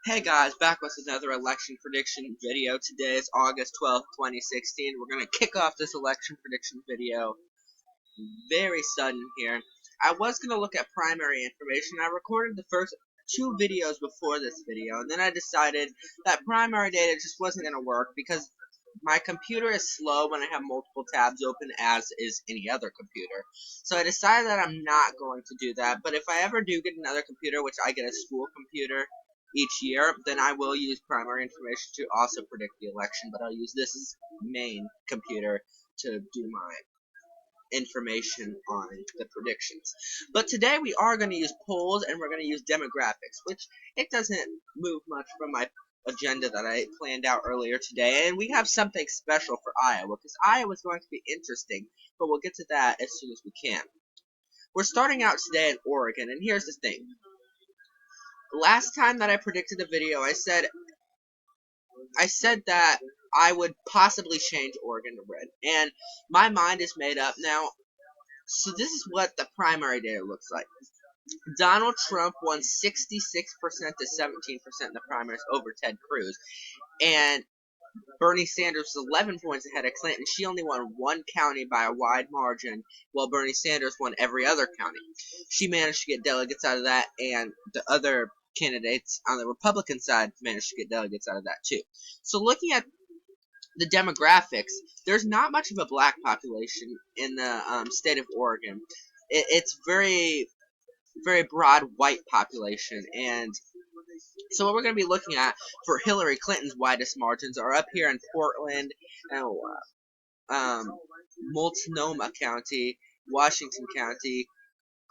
Hey guys, back with another election prediction video. Today is August 12th, 2016. We're going to kick off this election prediction video very sudden here. I was going to look at primary information. I recorded the first two videos before this video, and then I decided that primary data just wasn't going to work because my computer is slow when I have multiple tabs open, as is any other computer. So I decided that I'm not going to do that, but if I ever do get another computer, which I get a school computer each year, then I will use primary information to also predict the election, but I'll use this as main computer to do my information on the predictions. But today we are going to use polls and we're going to use demographics, which it doesn't move much from my agenda that I planned out earlier today. And we have something special for Iowa, because Iowa is going to be interesting, but we'll get to that as soon as we can. We're starting out today in Oregon, and here's the thing. Last time that I predicted a video, I said that I would possibly change Oregon to red, and my mind is made up now. So this is what the primary data looks like. Donald Trump won 66% to 17% in the primaries over Ted Cruz, and Bernie Sanders was 11 points ahead of Clinton. She only won one county by a wide margin, while Bernie Sanders won every other county. She managed to get delegates out of that, and the other candidates on the Republican side managed to get delegates out of that too. So looking at the demographics, there's not much of a black population in the state of Oregon. It's very broad white population, and so what we're going to be looking at for Hillary Clinton's widest margins are up here in Portland, um, Multnomah County, Washington County,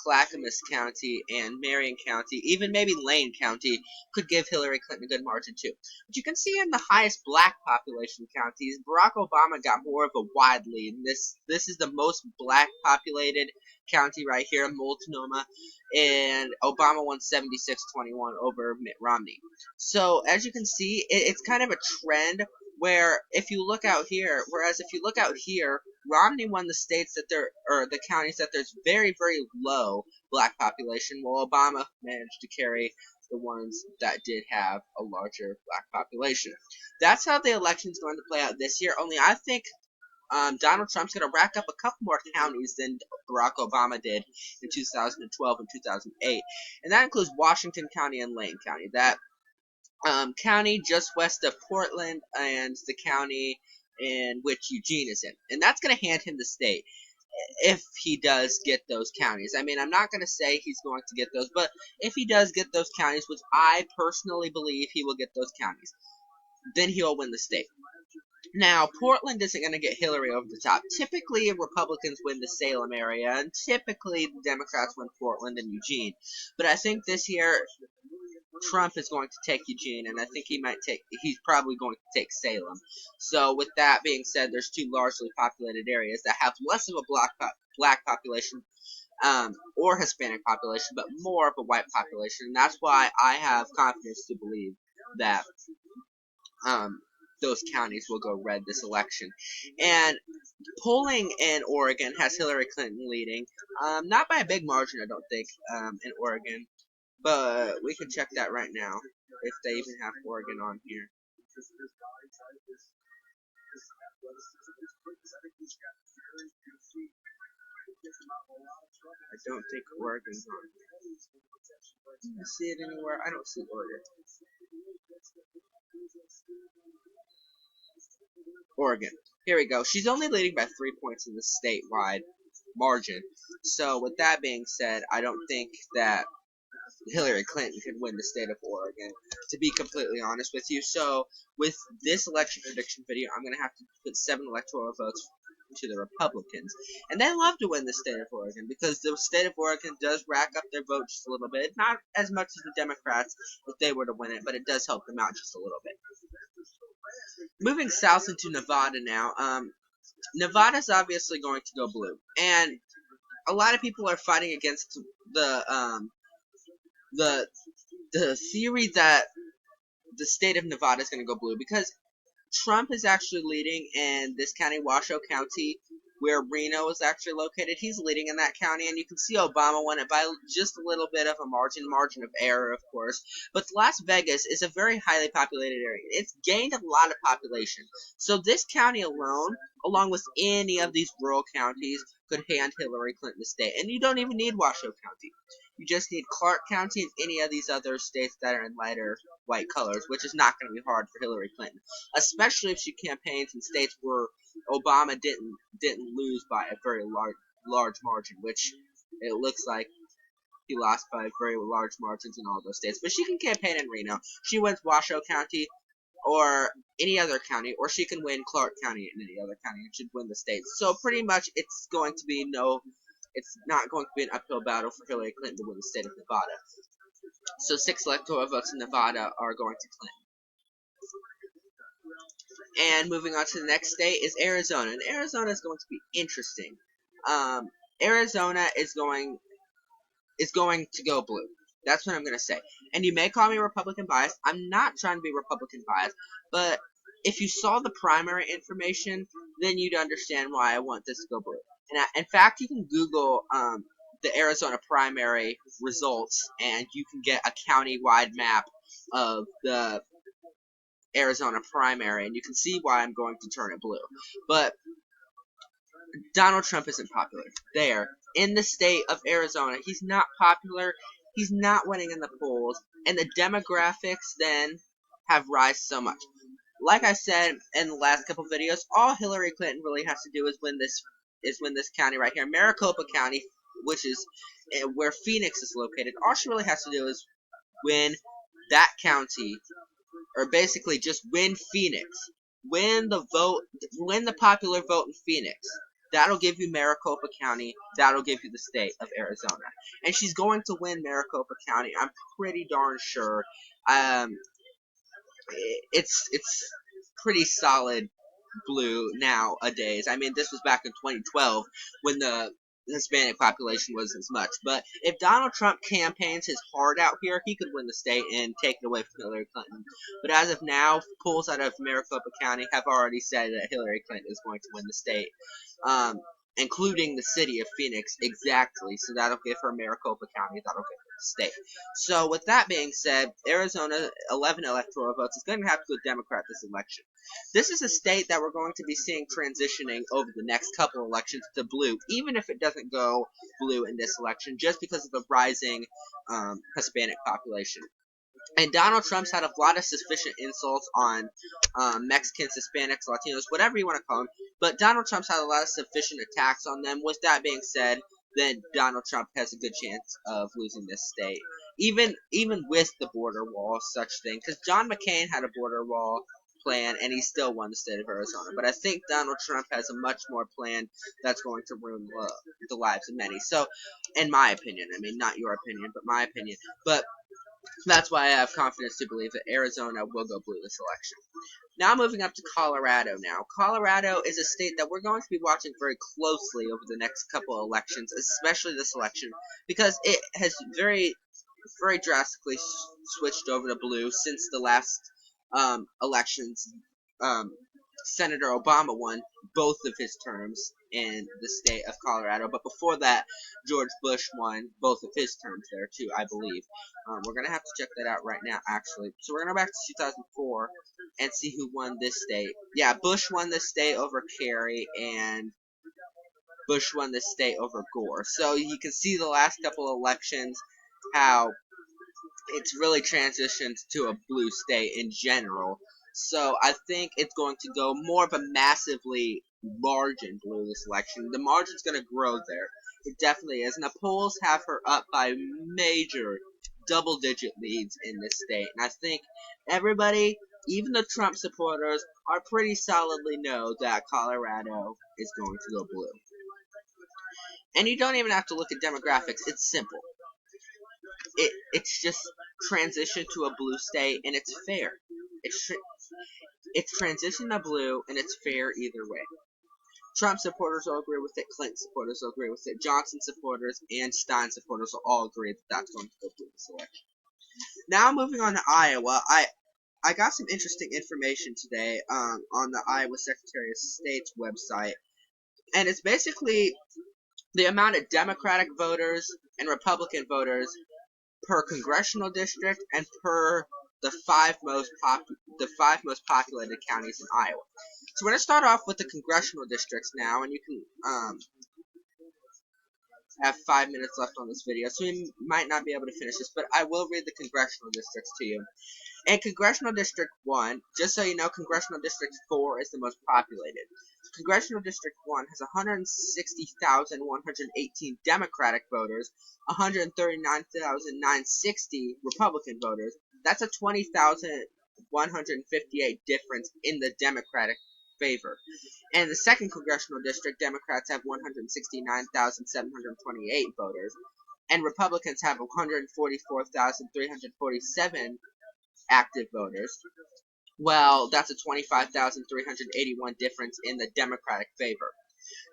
Clackamas County, and Marion County, even maybe Lane County, could give Hillary Clinton a good margin too. But you can see in the highest black population counties, Barack Obama got more of a wide lead. This is the most black populated county right here, Multnomah, and Obama won 76-21 over Mitt Romney. So as you can see, it's kind of a trend where if you look out here, Romney won the states or the counties that there's very low black population, while Obama managed to carry the ones that did have a larger black population. That's how the election's going to play out this year. Only I think Donald Trump's going to rack up a couple more counties than Barack Obama did in 2012 and 2008, and that includes Washington County and Lane County. That county just west of Portland, and the county in which Eugene is in. And that's going to hand him the state if he does get those counties. I mean, I'm not going to say he's going to get those, but if he does get those counties, which I personally believe he will get those counties, then he'll win the state. Now, Portland isn't going to get Hillary over the top. Typically, Republicans win the Salem area, and typically the Democrats win Portland and Eugene. But I think this year Trump is going to take Eugene, and I think he's probably going to take Salem. So with that being said, there's two largely populated areas that have less of a black population or Hispanic population, but more of a white population. And that's why I have confidence to believe that those counties will go red this election. And polling in Oregon has Hillary Clinton leading, not by a big margin, I don't think, in Oregon. But we can check that right now, if they even have Oregon on here. I don't think Oregon's on here. Do you see it anywhere? I don't see Oregon. Oregon. Here we go. She's only leading by 3 points in the statewide margin. So with that being said, I don't think that Hillary Clinton could win the state of Oregon, to be completely honest with you. So with this election prediction video, I'm going to have to put 7 electoral votes to the Republicans. And they love to win the state of Oregon, because the state of Oregon does rack up their vote just a little bit. Not as much as the Democrats if they were to win it, but it does help them out just a little bit. Moving south into Nevada now, Nevada's obviously going to go blue. And a lot of people are fighting against the theory that the state of Nevada is going to go blue, because Trump is actually leading in this county, Washoe County, where Reno is actually located. He's leading in that county, and you can see Obama won it by just a little bit of a margin of error, of course. But Las Vegas is a very highly populated area. It's gained a lot of population. So this county alone, along with any of these rural counties, could hand Hillary Clinton the state. And you don't even need Washoe County. You just need Clark County and any of these other states that are in lighter white colors, which is not going to be hard for Hillary Clinton, especially if she campaigns in states where Obama didn't lose by a very large margin, which it looks like he lost by very large margins in all those states. But she can campaign in Reno. She wins Washoe County or any other county, or she can win Clark County and any other county and should win the state. So pretty much it's not going to be an uphill battle for Hillary Clinton to win the state of Nevada. So 6 electoral votes in Nevada are going to Clinton. And moving on to the next state is Arizona. And Arizona is going to be interesting. Arizona is going to go blue. That's what I'm going to say. And you may call me Republican biased. I'm not trying to be Republican biased. But if you saw the primary information, then you'd understand why I want this to go blue. And in fact, you can Google the Arizona primary results, and you can get a county-wide map of the Arizona primary, and you can see why I'm going to turn it blue. But Donald Trump isn't popular. There, in the state of Arizona, he's not popular. He's not winning in the polls, and the demographics then have rise so much. Like I said in the last couple videos, all Hillary Clinton really has to do is win this county right here, Maricopa County, which is where Phoenix is located. All she really has to do is win that county, or basically just win Phoenix, win the popular vote in Phoenix. That'll give you Maricopa County. That'll give you the state of Arizona. And she's going to win Maricopa County. I'm pretty darn sure. It's pretty solid blue nowadays. I mean, this was back in 2012 when the Hispanic population wasn't as much. But if Donald Trump campaigns his heart out here, he could win the state and take it away from Hillary Clinton. But as of now, polls out of Maricopa County have already said that Hillary Clinton is going to win the state, including the city of Phoenix exactly. So that'll give her Maricopa County, that'll give her the state. So with that being said, Arizona, 11 electoral votes, is going to have to go Democrat this election. This is a state that we're going to be seeing transitioning over the next couple elections to blue, even if it doesn't go blue in this election, just because of the rising Hispanic population. And Donald Trump's had a lot of sufficient insults on Mexicans, Hispanics, Latinos, whatever you want to call them. But Donald Trump's had a lot of sufficient attacks on them. With that being said, then Donald Trump has a good chance of losing this state. Even with the border wall, such thing. Because John McCain had a border wall plan, and he still won the state of Arizona. But I think Donald Trump has a much more plan that's going to ruin the lives of many. So, in my opinion, I mean, not your opinion, but my opinion. But that's why I have confidence to believe that Arizona will go blue this election. Now moving up to Colorado now. Colorado is a state that we're going to be watching very closely over the next couple of elections, especially this election, because it has very drastically switched over to blue since the last elections. Senator Obama won both of his terms in the state of Colorado, but before that, George Bush won both of his terms there too, I believe. We're gonna have to check that out right now, actually. So we're gonna go back to 2004 and see who won this state. Yeah, Bush won this state over Kerry, and Bush won this state over Gore. So you can see the last couple of elections how it's really transitioned to a blue state in general. So I think it's going to go more of a massively margin blue this election. The margin's going to grow there. It definitely is. And the polls have her up by major double-digit leads in this state. And I think everybody, even the Trump supporters, are pretty solidly know that Colorado is going to go blue. And you don't even have to look at demographics. It's simple. It's just transition to a blue state, and it's fair. It's transition to blue, and it's fair either way. Trump supporters will agree with it. Clinton supporters will agree with it. Johnson supporters and Stein supporters will all agree that that's going to go blue this election. Now moving on to Iowa, I got some interesting information today on the Iowa Secretary of State's website. And it's basically the amount of Democratic voters and Republican voters per congressional district and per the five most populated counties in Iowa. So we're gonna start off with the congressional districts now, and you can have 5 minutes left on this video, so we might not be able to finish this, but I will read the congressional districts to you. In Congressional District 1, just so you know, Congressional District 4 is the most populated. Congressional District 1 has 160,118 Democratic voters, 139,960 Republican voters. That's a 20,158 difference in the Democratic favor. In the second Congressional District, Democrats have 169,728 voters, and Republicans have 144,347 active voters. Well, that's a 25,381 difference in the Democratic favor.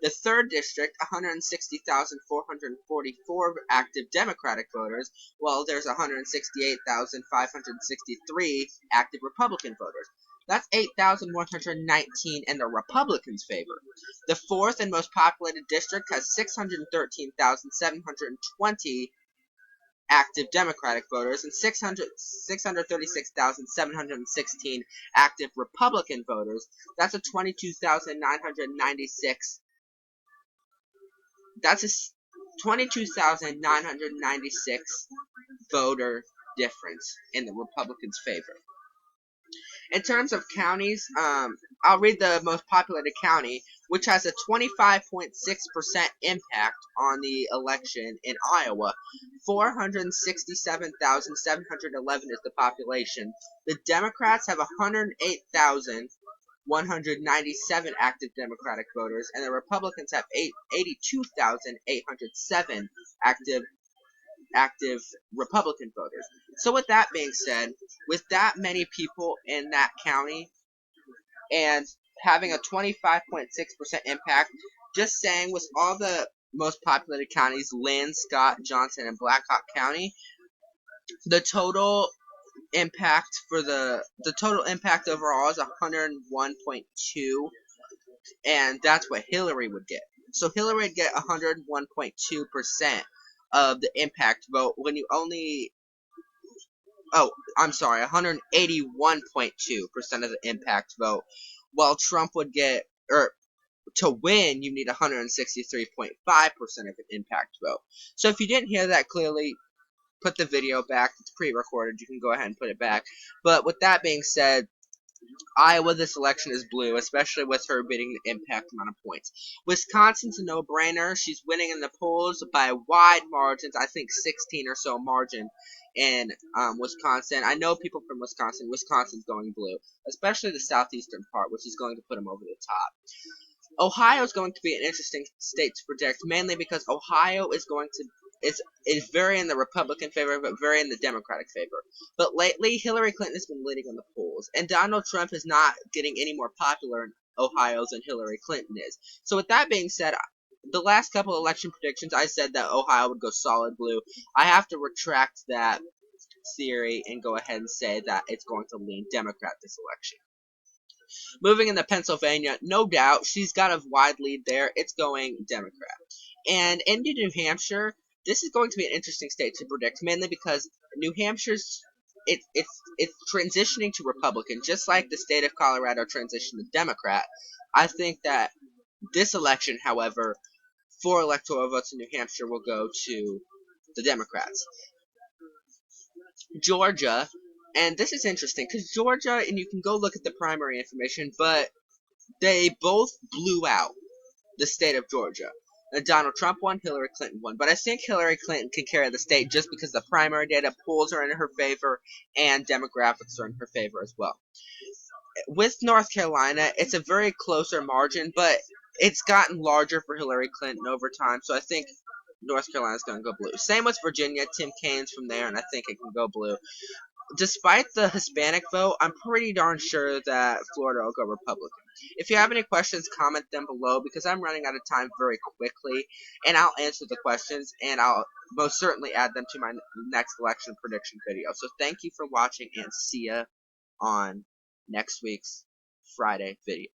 The third district, 160,444 active Democratic voters, well, there's 168,563 active Republican voters. That's 8,119 in the Republicans' favor. The fourth and most populated district has 613,720 active Democratic voters and 636,716 active Republican voters. That's a 22,996. That's a 22,996 voter difference in the Republicans' favor. In terms of counties, I'll read the most populated county, which has a 25.6% impact on the election in Iowa. 467,711 is the population. The Democrats have 108,197 active Democratic voters, and the Republicans have 82,807 active Republican voters. So with that being said, with that many people in that county and having a 25.6% impact, just saying with all the most populated counties, Lynn, Scott, Johnson, and Blackhawk County, the total impact overall is 101.2, and that's what Hillary would get. So Hillary would get 101.2% of the impact vote when you only 181.2% of the impact vote, while Trump would get, to win, you need 163.5% of an impact vote. So if you didn't hear that clearly, put the video back. It's pre-recorded. You can go ahead and put it back. But with that being said, Iowa, this election is blue, especially with her beating the impact amount of points. Wisconsin's a no-brainer. She's winning in the polls by wide margins. I think 16 or so margin in Wisconsin. I know people from Wisconsin. Wisconsin's going blue, especially the southeastern part, which is going to put them over the top. Ohio is going to be an interesting state to predict, mainly because Ohio is very in the Republican favor, but very in the Democratic favor. But lately, Hillary Clinton has been leading in the polls, and Donald Trump is not getting any more popular in Ohio than Hillary Clinton is. So with that being said, the last couple election predictions, I said that Ohio would go solid blue. I have to retract that theory and go ahead and say that it's going to lean Democrat this election. Moving into Pennsylvania, no doubt, she's got a wide lead there. It's going Democrat. And in New Hampshire, this is going to be an interesting state to predict, mainly because New Hampshire's it's transitioning to Republican, just like the state of Colorado transitioned to Democrat. I think that this election, however, 4 electoral votes in New Hampshire will go to the Democrats. Georgia, and this is interesting because Georgia, and you can go look at the primary information, but they both blew out the state of Georgia. Donald Trump won, Hillary Clinton won. But I think Hillary Clinton can carry the state just because the primary data polls are in her favor and demographics are in her favor as well. With North Carolina, it's a very closer margin, but it's gotten larger for Hillary Clinton over time, so I think North Carolina's going to go blue. Same with Virginia. Tim Kaine's from there, and I think it can go blue. Despite the Hispanic vote, I'm pretty darn sure that Florida will go Republican. If you have any questions, comment them below because I'm running out of time very quickly, and I'll answer the questions, and I'll most certainly add them to my next election prediction video. So thank you for watching, and see ya on next week's Friday video.